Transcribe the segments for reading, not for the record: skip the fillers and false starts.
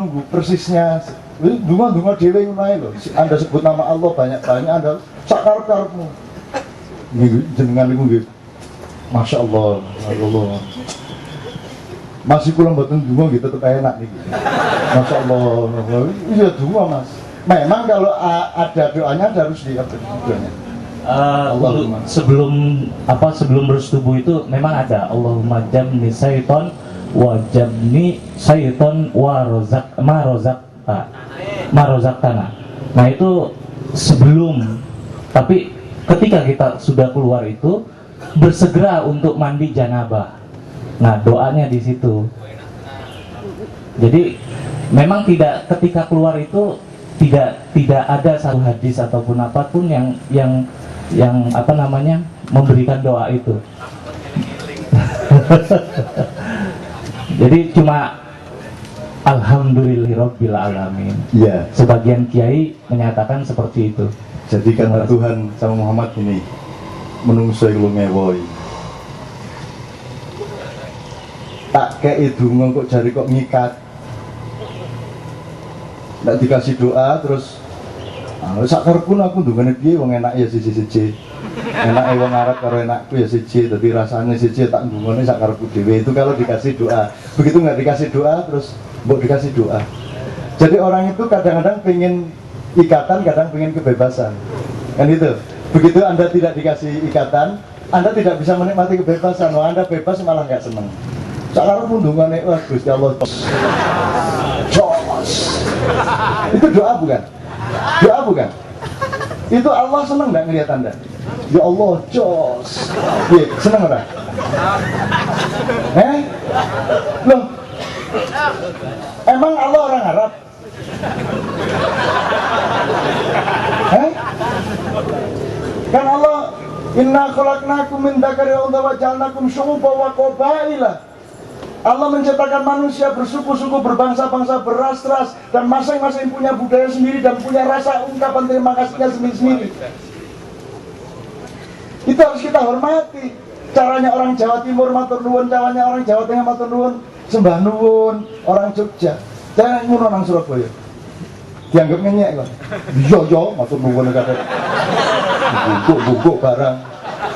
nunggu persisnya. Dunga dhewe ngono ae lho. Anda sebut nama Allah banyak-banyak, Anda sak karep-karepmu. Nggih jenengan niku nggih. Masyaallah, Allah. Masih kula mboten dunga nggih tetep enak niki. Masyaallah. Iya dunga Mas. Memang kalau ada doanya harus doanya. Sebelum bersetubuh itu memang ada Allahumma jamni syaiton wa jamni syaiton wa marozaqtana. Nah itu sebelum, tapi ketika kita sudah keluar itu bersegera untuk mandi janabah. Nah doanya di situ. Jadi memang tidak, ketika keluar itu tidak ada satu hadis ataupun apapun yang memberikan doa itu. Jadi cuma alhamdulillahirabbil alamin. Iya. Sebagian kiai menyatakan seperti itu. Jadi karena Tuhan sama Muhammad ini menungso iku ngewoi. Tak kei donga kok jari kok ngikat. Ndak dikasih doa terus sak karepku aku ndungane piye wong enak ya siji-siji. Enake wong Arab karo enakku ya siji, tapi rasanya siji tak ndungane sak karepku dhewe. Itu kalau dikasih doa. Begitu nggak dikasih doa terus mbok dikasih doa. Jadi orang itu kadang-kadang pengen ikatan, kadang pengen kebebasan. Kan itu. Begitu Anda tidak dikasih ikatan, Anda tidak bisa menikmati kebebasan. Wah, Anda bebas malah nggak seneng. Sak karepku ndungane wah Gusti Allah. Itu doa bukan? Doa bukan? Itu Allah senang nggak ngelihat Anda? Ya Allah, jos. Iya, senang orang? Loh, emang Allah orang Arab? Kan Allah, inna khalaqnakum min dzakari wa untha wa ja'alnakum syu'uban wa qabaila. Allah menciptakan manusia bersuku-suku, berbangsa-bangsa, beras-ras, dan masing-masing punya budaya sendiri dan punya rasa ungkapan terima kasihnya sendiri-sendiri. Itu harus kita hormati. Caranya orang Jawa Timur matur nuwun, caranya orang Jawa Tengah matur nuwun, sembah nuwun, orang Jogja. Jangan ngono nang Surabaya. Dianggap ngenyek kok. Yo matur nuwun kate. Bungkuk barang.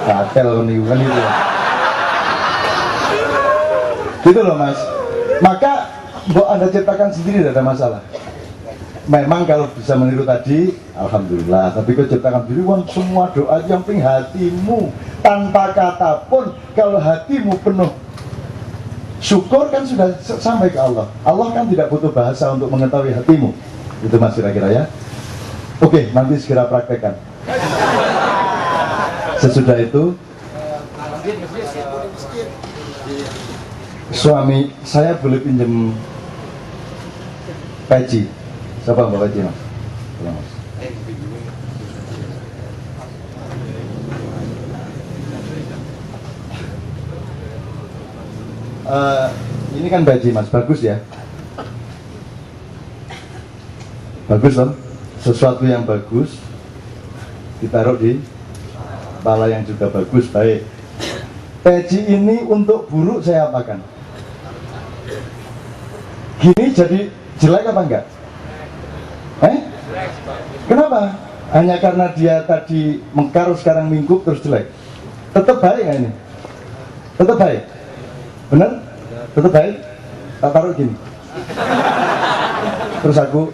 Gatel niku kan itu. Gitu loh Mas. Maka mbok Anda ciptakan sendiri tidak ada masalah. Memang kalau bisa meniru tadi, alhamdulillah. Tapi kau ciptakan diri, semua doa yang penting hatimu tanpa kata pun. Kalau hatimu penuh syukur kan sudah sampai ke Allah. Allah kan tidak butuh bahasa untuk mengetahui hatimu. Itu Mas kira-kira ya. Oke, nanti segera praktekkan. Sesudah itu suami saya boleh pinjam peci. Siapa Mbak Peci Mas? Mas. Ini kan peci Mas, bagus ya. Bagus loh. Sesuatu yang bagus ditaruh di kepala yang juga bagus, baik. Peci ini untuk buruk saya apakan? Gini jadi jelek apa enggak? Kenapa? Hanya karena dia tadi mekar sekarang minggup terus jelek. Tetap baik nggak ini? Tetap baik? Benar? Tetap baik? Tak taruh gini. Terus aku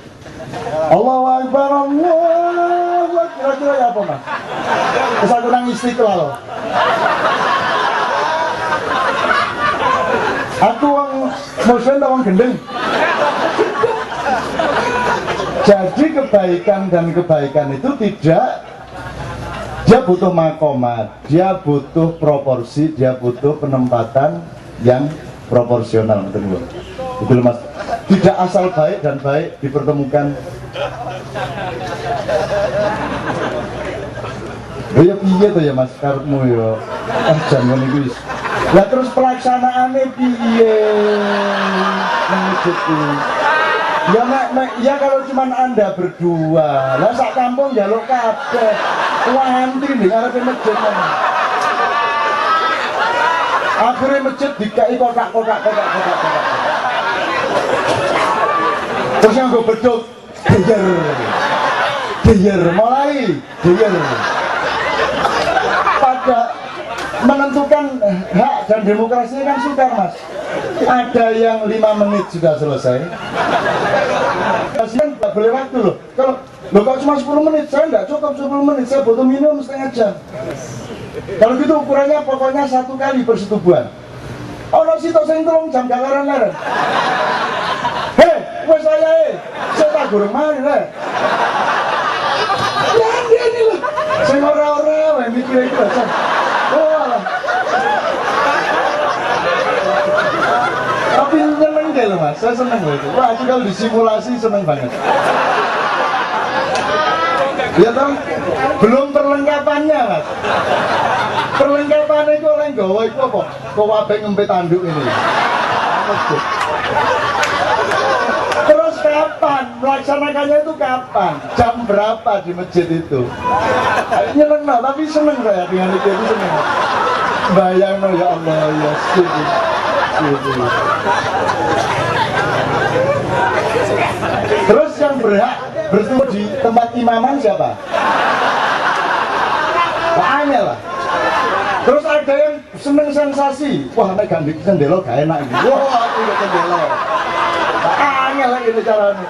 Allahu Akbar, Allahu Akbar. Kira-kira ya apa Mas? Terus aku nang Istiqlal. Aku wong muslim atau wong gendeng? Jadi kebaikan dan kebaikan itu tidak, dia butuh makomat, dia butuh proporsi, dia butuh penempatan yang proporsional. Betul itu Mas. Tidak asal baik dan baik dipertemukan. Ya piye to ya Mas karepmu ya. Jangan iki wis. Lah terus pelaksanaannya piye? Mengujuti. Ya kalau cuma Anda berdua, lah sak kampung njaluk kabeh. Wanti nih ngarepe masjid. Akhirnya masjid dikai kotak. Terus yang gue beduk, deyer, mulai deyer. Pada menentukan hak dan demokrasinya kan sukar, Mas. Ada yang 5 menit sudah selesai. Kasihan nggak boleh waktu loh. Kalau kok cuma 10 menit, saya nggak cukup 10 menit, saya butuh minimum setengah jam. Kalau gitu ukurannya pokoknya 1 kali persetubuhan. Oh, no, sih, sing 3 jam galaran-laran. Hei, wes saya tak gurung mari lah. Ya dia ini lah. Saya ora-ora mikir itu aja. Oh, tapi seneng deh loh, Mas, saya seneng loh itu. Wah, itu kalau disimulasi seneng banget. Ya toh, belum perlengkapannya, Mas. Perlengkapannya itu orang gawa itu apa? Kowabe ngempet tanduk ini. Terus kapan? Melaksanakannya itu kapan? Jam berapa di masjid itu? Nyeneng no, tapi seneng saya dengan itu seneng. Bayang no, ya Allah, ya sini. Terus yang berhak bertemu di tempat imaman siapa? Banyak lah. Terus ada yang seneng sensasi. Wah, nek ganti sendelo gak enak ini. Wah, aku gak sendelo. Banyak lah ini caranya.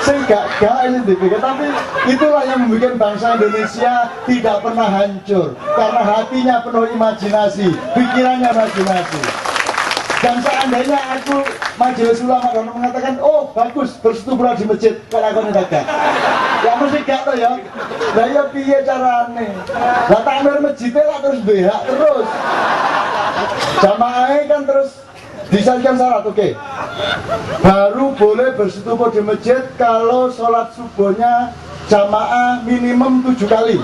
Saya gak ini dipikir, tapi itulah yang membuat bangsa Indonesia tidak pernah hancur. Karena hatinya penuh imajinasi, pikirannya imajinasi. Dan seandainya aku majelis ulama dan mengatakan, oh bagus bersetubuh di masjid, kalau aku tidak, ya mesti gak tuh ya. Lah ya piye carane? Lah takmir masjidnya lah terus behak terus. Jamaahnya kan terus disajikan syarat, oke. Baru boleh bersetubuh di masjid kalau sholat subuhnya jamaah minimum 7 kali.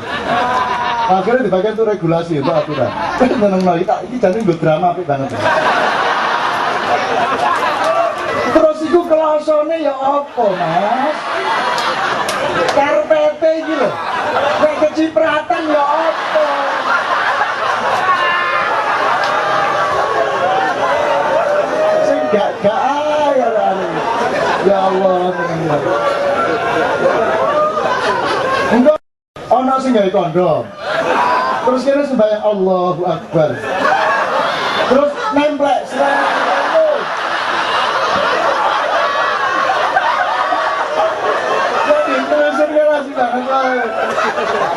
Akhirnya dibagian itu regulasi untuk aturan. Tenang, ini jadi gue drama apik banget. Terus itu kelosone ya apa, Mas? Karpete iki lho. Nek kecipratan ya apa? Sing gak ya lari. Ya Allah, tenang. Enggak ana sing gawe kondom. Terus kira sembahyang Allahu Akbar. Terus nemplek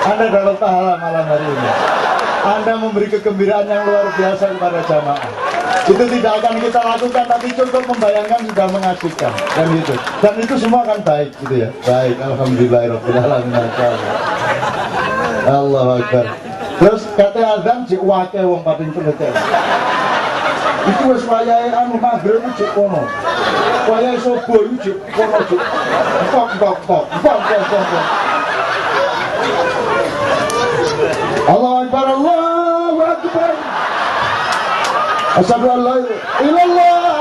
Anda dapat pahala malam hari ini. Anda memberi kegembiraan yang luar biasa kepada jamaah. Itu tidak akan kita lakukan, tapi cukup membayangkan sudah mengasihkan dan itu. Dan itu semua akan baik gitu ya. Baik, alhamdulillahirabbil alamin. Allahu Akbar. Terus kata azan cek wake wong pating penete. Itu wis wayahe anu maghrib cek kono. Wayahe subuh cek kono cek. Tok. Allahu Akbar, Allahu Akbar. Asyhadu an la ilaha illallah.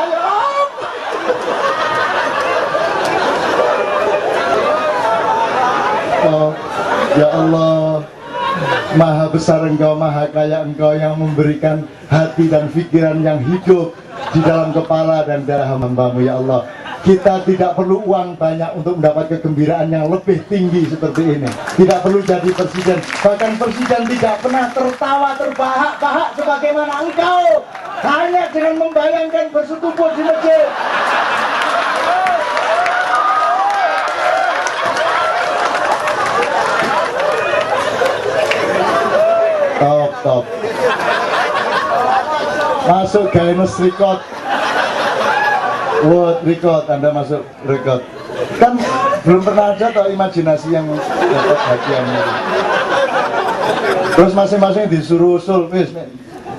Oh, ya Allah, Maha besar Engkau, Maha kaya Engkau yang memberikan hati dan pikiran yang hidup di dalam kepala dan darah hamba-Mu, ya Allah. Kita tidak perlu uang banyak untuk mendapat kegembiraan yang lebih tinggi seperti ini. Tidak perlu jadi presiden. Bahkan presiden tidak pernah tertawa terbahak-bahak sebagaimana engkau. Hanya dengan membayangkan bersetubuh di masjid. Top. Masuk Guinness Record. World Record, Anda masuk record. Kan belum pernah ada atau imajinasi yang dapat hadiahnya. Terus masing-masing disuruh usul, wis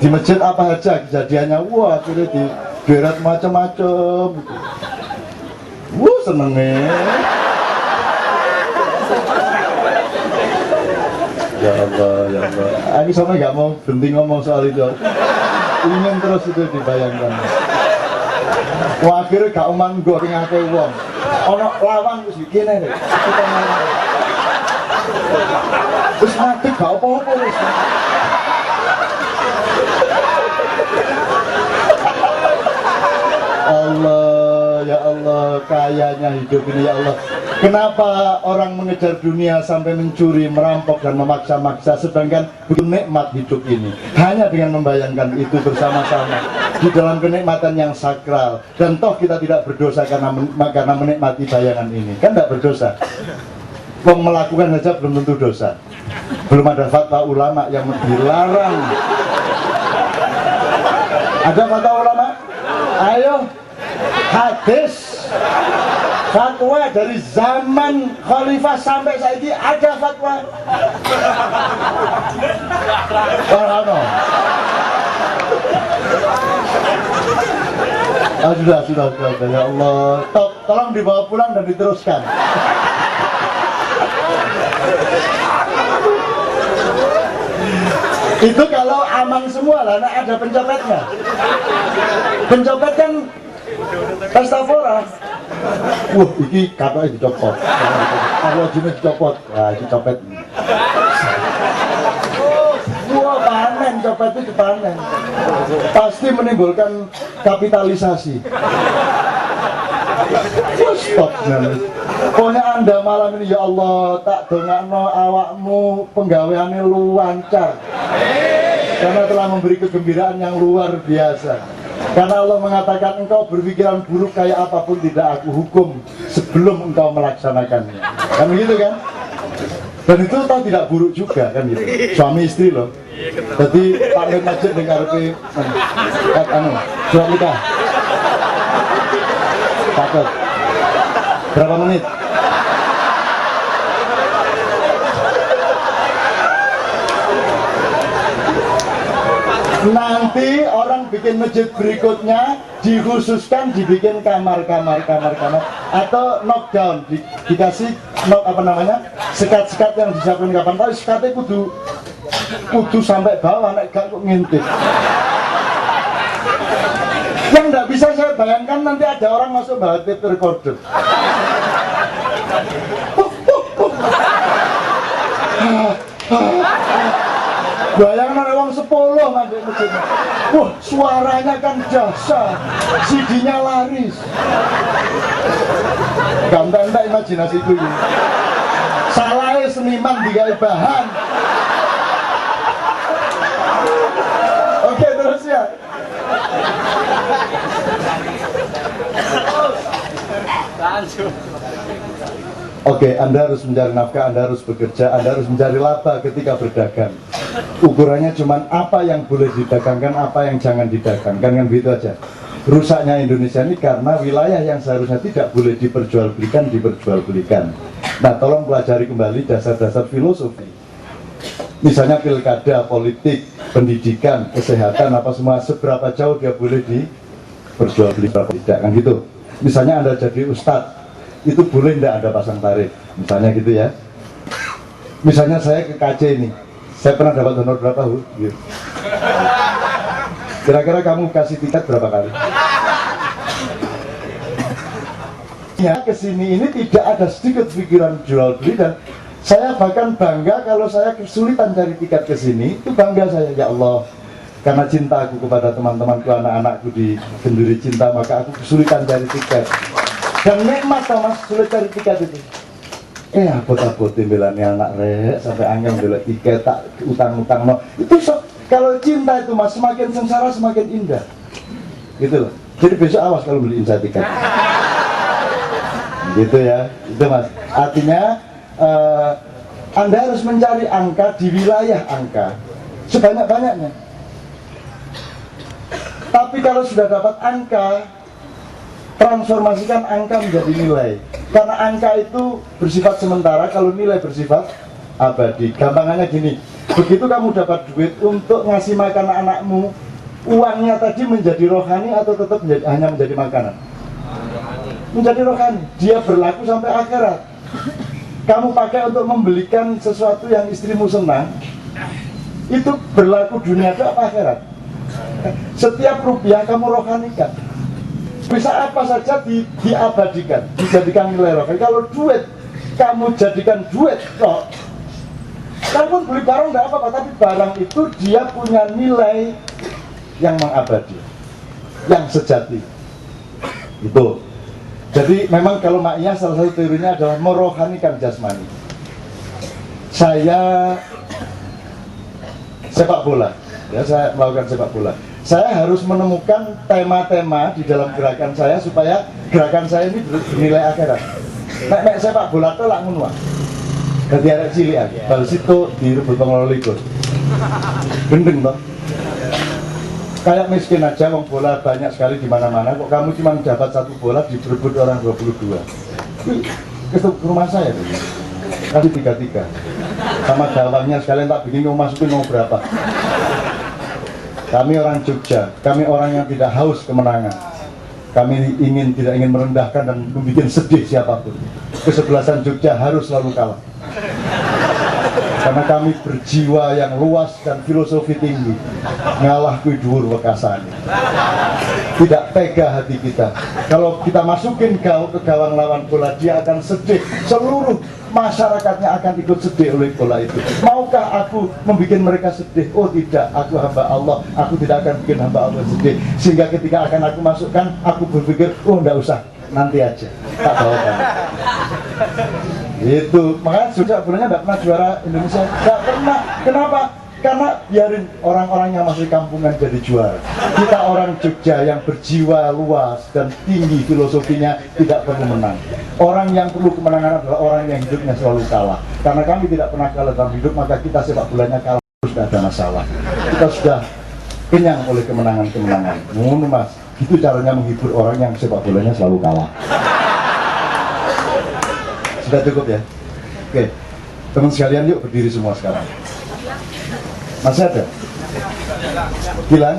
di masjid apa aja kejadiannya. Wah, akhirnya di berat macam-macam. Senengnya. Ya Allah. Aku sama nggak mau berhenti ngomong soal itu. Ingin terus itu dibayangkan. Wah, akhirnya gak umang gue ngake wong. Ono lawan wis kene nek. Wis mati gak apa-apa wis. Allah, ya Allah, kayanya hidup ini ya Allah. Kenapa orang mengejar dunia sampai mencuri, merampok dan memaksa-maksa, sedangkan begitu nikmat hidup ini hanya dengan membayangkan itu bersama-sama di dalam kenikmatan yang sakral. Dan toh kita tidak berdosa karena menikmati bayangan ini, kan tidak berdosa. Melakukan saja belum tentu dosa. Belum ada fatwa ulama yang dilarang. Ada fatwa ulama? Ayo, hadis fatwa dari zaman khalifah sampai saat ini ada fatwa. Sudah, ya Allah, tolong dibawa pulang dan diteruskan. Itu kalau aman semua lah, ada pencopetnya. Pencopet kan Astagfirullah. Wah, ini katanya dicopot. Kalau jenis dicopot, wah ini copet. Wah, panen, copet itu panen. Pasti menimbulkan kapitalisasi. Stop. Pokoknya Anda malam ini ya Allah tak dongakno awakmu penggaweane lancar. Karena telah memberi kegembiraan yang luar biasa. Karena Allah mengatakan engkau berpikiran buruk kayak apapun tidak aku hukum sebelum engkau melaksanakannya. Kan begitu kan? Dan itu tahu tidak buruk juga kan gitu. Suami istri loh. Jadi Pak Lek Majid dengan RP surat nikah. Takut. Berapa menit? Nanti orang bikin masjid berikutnya dikhususkan dibikin kamar atau knockdown dikasih sekat-sekat yang disiapkan kapan tahu sekatnya kudu sampai bawah nek gak kok ngintip. Yang tidak bisa saya bayangkan nanti ada orang masuk bawa tape recorder. Bayangkan orang 10 ngambil masjid. Wah, suaranya kan dahsyat, CD-nya laris. Gampang imajinasi itu. Salahnya seniman digawe bahan. Oke, terus ya. Oke, Anda harus mencari nafkah, Anda harus bekerja, Anda harus mencari laba ketika berdagang. Ukurannya cuma apa yang boleh didagangkan, apa yang jangan didagangkan, kan begitu aja. Rusaknya Indonesia ini karena wilayah yang seharusnya tidak boleh diperjualbelikan. Nah, tolong pelajari kembali dasar-dasar filosofi. Misalnya pilkada, politik, pendidikan, kesehatan, apa semua, seberapa jauh dia boleh diperjualbelikan, tidak, kan gitu. Misalnya Anda jadi ustadz, itu boleh tidak ada pasang tarif, misalnya gitu ya. Misalnya saya ke KC ini, saya pernah dapat honor berapa, Bu? Gitu. Kira-kira kamu kasih tiket berapa kali? Ya, kesini ini tidak ada sedikit pikiran jual beli, dan saya bahkan bangga kalau saya kesulitan cari tiket ke sini. Itu bangga saya, ya Allah, karena cintaku kepada teman-temanku, anak-anakku di Genduri Cinta, maka aku kesulitan cari tiket. Dan nikmat Mas, sulit cari tiket itu. Abot-abotin belani anak rek sampai angin bela tiket, tak utang-utang no. Itu kalau cinta itu Mas, semakin sengsara semakin indah. Gitu loh. Jadi besok awas kalau beliin saya tiket. Gitu ya. Itu Mas. Artinya Anda harus mencari angka di wilayah angka sebanyak-banyaknya. Tapi kalau sudah dapat angka, transformasikan angka menjadi nilai. Karena angka itu bersifat sementara, kalau nilai bersifat abadi. Gampangannya gini, begitu kamu dapat duit untuk ngasih makan anakmu, uangnya tadi menjadi rohani atau tetap hanya menjadi makanan? Menjadi rohani. Dia berlaku sampai akhirat. Kamu pakai untuk membelikan sesuatu yang istrimu senang, itu berlaku dunia atau akhirat. Setiap rupiah kamu rohanikan. Bisa apa saja diabadikan, dijadikan nilai rohani. Kalau duit, kamu jadikan duit kok. Kamu pun beli barang tidak apa-apa, tapi barang itu dia punya nilai yang mengabadi, yang sejati. Itu. Jadi memang kalau maknya salah satu teorinya adalah merohanikan jasmani. Saya sepak bola, ya, saya melakukan sepak bola. Saya harus menemukan tema-tema di dalam gerakan saya supaya gerakan saya ini bernilai akhirat. Nek sepak bola itu lah ngono. Dadi arek cilik aja. Bal situ direbut pengelola liga. Gendeng toh. Kayak miskin aja, wong bola banyak sekali di mana-mana. Kok kamu cuma dapat satu bola diberebut orang 22? Itu rumah saya tuh. Kasih 3-3. Sama gawangnya sekalian tak bikin kamu masukin mau berapa. Kami orang Jogja, kami orang yang tidak haus kemenangan. Kami tidak ingin merendahkan dan membuat sedih siapapun. Kesebelasan Jogja harus selalu kalah. Karena kami berjiwa yang luas dan filosofi tinggi. Ngalah kui dhuwur wekasane. Tidak tega hati kita. Kalau kita masukin ke gawang lawan bola, dia akan sedih. Seluruh masyarakatnya akan ikut sedih oleh bola itu. Maukah aku membuat mereka sedih? Oh tidak, aku hamba Allah. Aku tidak akan bikin hamba Allah sedih. Sehingga ketika akan aku masukkan, aku berpikir, oh enggak usah, nanti aja. Tak bawakan. Itu makanya sejak bulannya tidak pernah juara Indonesia, tidak pernah. Kenapa? Karena biarin orang-orang yang masih kampungan jadi juara. Kita orang Jogja yang berjiwa luas dan tinggi filosofinya tidak perlu menang. Orang yang perlu kemenangan adalah orang yang hidupnya selalu kalah. Karena kami tidak pernah kalah dalam hidup, maka kita sepak bolanya kalah terus, tidak ada masalah. Kita sudah kenyang oleh kemenangan-kemenangan. Ngono mas, itu caranya menghibur orang yang sepak bolanya selalu kalah. Sudah cukup ya? Oke, teman sekalian yuk berdiri semua sekarang. Masih ada? Gilang?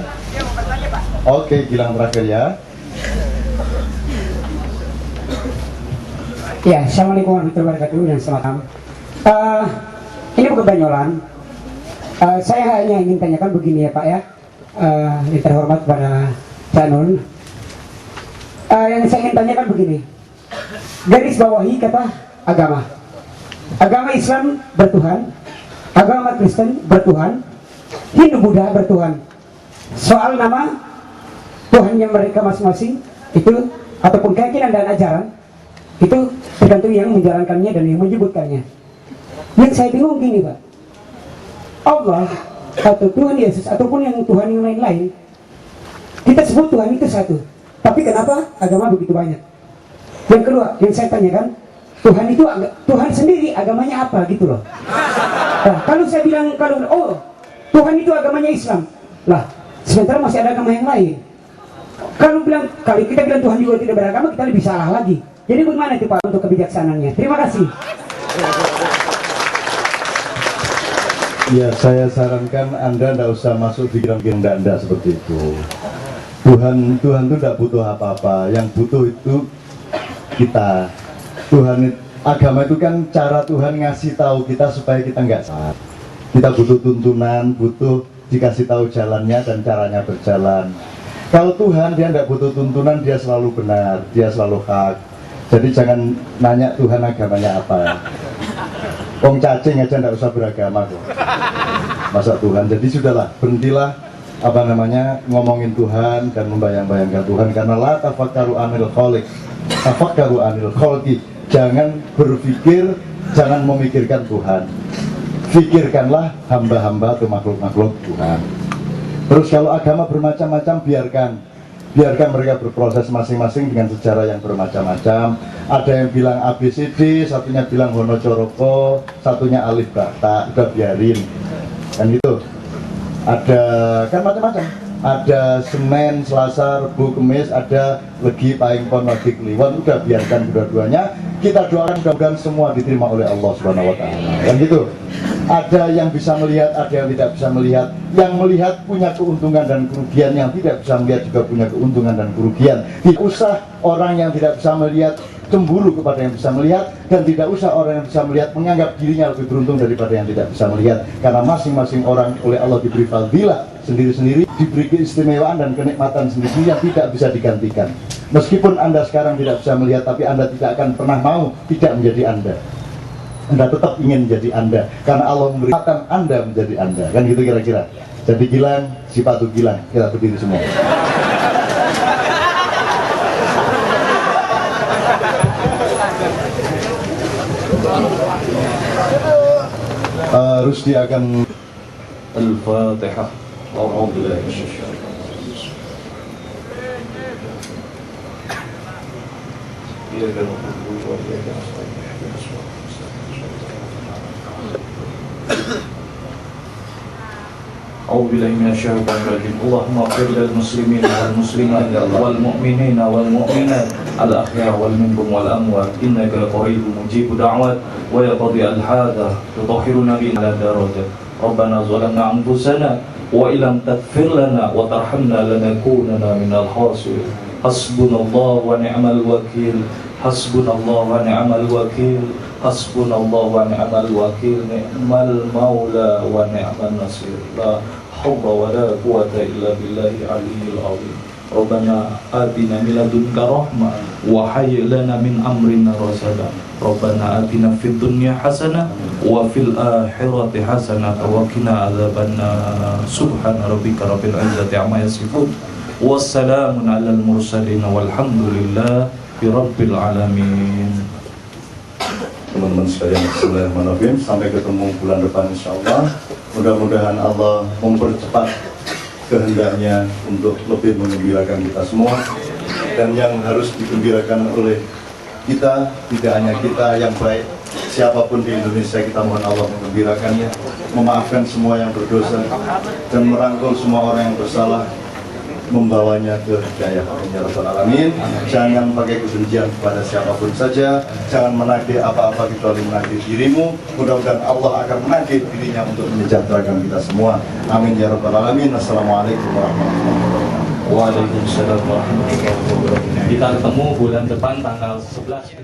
Oke, Gilang terakhir ya. Ya, Assalamualaikum warahmatullahi wabarakatuh dan selamat malam. Ini bukan banyolan. Saya hanya ingin tanyakan begini ya Pak ya, yang terhormat pada Canun. Yang saya ingin tanyakan begini, garis bawahi kata agama. Agama Islam bertuhan, agama Kristen bertuhan, Hindu Buddha bertuhan. Soal nama Tuhan yang mereka masing-masing itu ataupun keyakinan dan ajaran itu tergantung yang menjalankannya dan yang menyebutkannya. Yang saya bingung gini Pak, Allah atau Tuhan Yesus ataupun yang Tuhan yang lain-lain, kita sebut Tuhan itu satu, tapi kenapa agama begitu banyak? Yang kedua yang saya tanyakan, Tuhan itu Tuhan sendiri agamanya apa gitu loh. Nah, kalau saya bilang oh Tuhan itu agamanya Islam, lah sementara masih ada agama yang lain. Kalau kita bilang Tuhan juga tidak beragama, kita lebih salah lagi. Jadi bagaimana itu Pak untuk kebijaksanaannya? Terima kasih. Ya, saya sarankan Anda tidak usah masuk pikiran Anda seperti itu. Tuhan itu tidak butuh apa-apa. Yang butuh itu kita. Agama itu kan cara Tuhan ngasih tahu kita supaya kita nggak salah. Kita butuh tuntunan, butuh dikasih tahu jalannya dan caranya berjalan. Kalau Tuhan dia tidak butuh tuntunan, dia selalu benar, dia selalu hak. Jadi jangan nanya Tuhan agamanya apa. Wong cacing aja tidak usah beragama kok. Masa Tuhan. Jadi sudahlah, berhentilah ngomongin Tuhan dan membayang-bayangkan Tuhan, karena la tafakkaru anil khaliq, tafakkaru anil khalqi. Jangan berpikir, jangan memikirkan Tuhan. Pikirkanlah hamba-hamba atau makhluk-makhluk Tuhan. Terus kalau agama bermacam-macam, biarkan mereka berproses masing-masing dengan sejarah yang bermacam-macam. Ada yang bilang ABCD, satunya bilang Hono Coroko, satunya Alif Bata, udah biarin. Kan gitu. Ada kan macam-macam. Ada Senin, Selasa, Rebu, Kemis, ada Legi, Paing, Pon, Wage, Kliwon. Udah biarkan dua-duanya. Kita doakan mudah-mudahan semua diterima oleh Allah Subhanahu Wa Taala. Kan gitu. Ada yang bisa melihat, ada yang tidak bisa melihat. Yang melihat punya keuntungan dan kerugian, yang tidak bisa melihat juga punya keuntungan dan kerugian. Tidak usah orang yang tidak bisa melihat cemburu kepada yang bisa melihat, dan tidak usah orang yang bisa melihat menganggap dirinya lebih beruntung daripada yang tidak bisa melihat. Karena masing-masing orang oleh Allah diberi fadilah sendiri-sendiri, diberi keistimewaan dan kenikmatan sendiri yang tidak bisa digantikan. Meskipun Anda sekarang tidak bisa melihat, tapi Anda tidak akan pernah mau tidak menjadi Anda. Anda tetap ingin menjadi Anda, karena Allah memberikan Anda menjadi Anda. Kan gitu kira-kira. Jadi Gilang, sifatu Gilang, kita berdiri semua. Rusdi akan Al-Fatihah. Alhamdulillah. أعوذ بالله من الشيطان الرجيم اللهم اغفر للمسلمين والمسلمات والمؤمنين والمؤمنات الأحياء والمنكم والأموات إنك قريب مجيب دعوات ويقضي الحاجة تطهرنا بنا درجات ربنا ظلمنا أنفسنا وإن لم تغفر لنا وترحمنا لنكونن من الخاسرين حسبنا الله ونعم الوكيل حسبنا الله ونعم الوكيل حسبنا الله ونعم الوكيل نعم المولى ونعم النصير لا حول ولا قوة إلا بالله العلي العظيم ربنا آتنا من لدنك رحمة وهيئ لنا من أمرنا رشدا ربنا آتنا في الدنيا حسنة وفي الآخرة حسنة وقنا عذاب النار سبحان ربك رب العزة عما يصفون والسلام على المرسلين والحمد لله Rabbil Alamin. Teman-teman sekalian, bismillahirrahmanirrahim. Sampai ketemu bulan depan insyaallah. Mudah-mudahan Allah mempercepat kehendaknya untuk lebih menggembirakan kita semua. Dan yang harus digembirakan oleh kita, tidak hanya kita yang baik, siapapun di Indonesia, kita mohon Allah menggembirakannya, memaafkan semua yang berdosa dan merangkul semua orang yang bersalah, membawanya ke hidayah. Ya Rabbal Alamin. Jangan pakai kebencian kepada siapapun saja, jangan menagih apa-apa kecuali menagih dirimu. Mudah-mudahan Allah akan menagih dirinya untuk menyejahterakan kita semua. Amin ya Rabbal Alamin. Assalamualaikum warahmatullahi wabarakatuh. Waalaikumsalam warahmatullahi wabarakatuh. Kita ketemu bulan depan tanggal 11.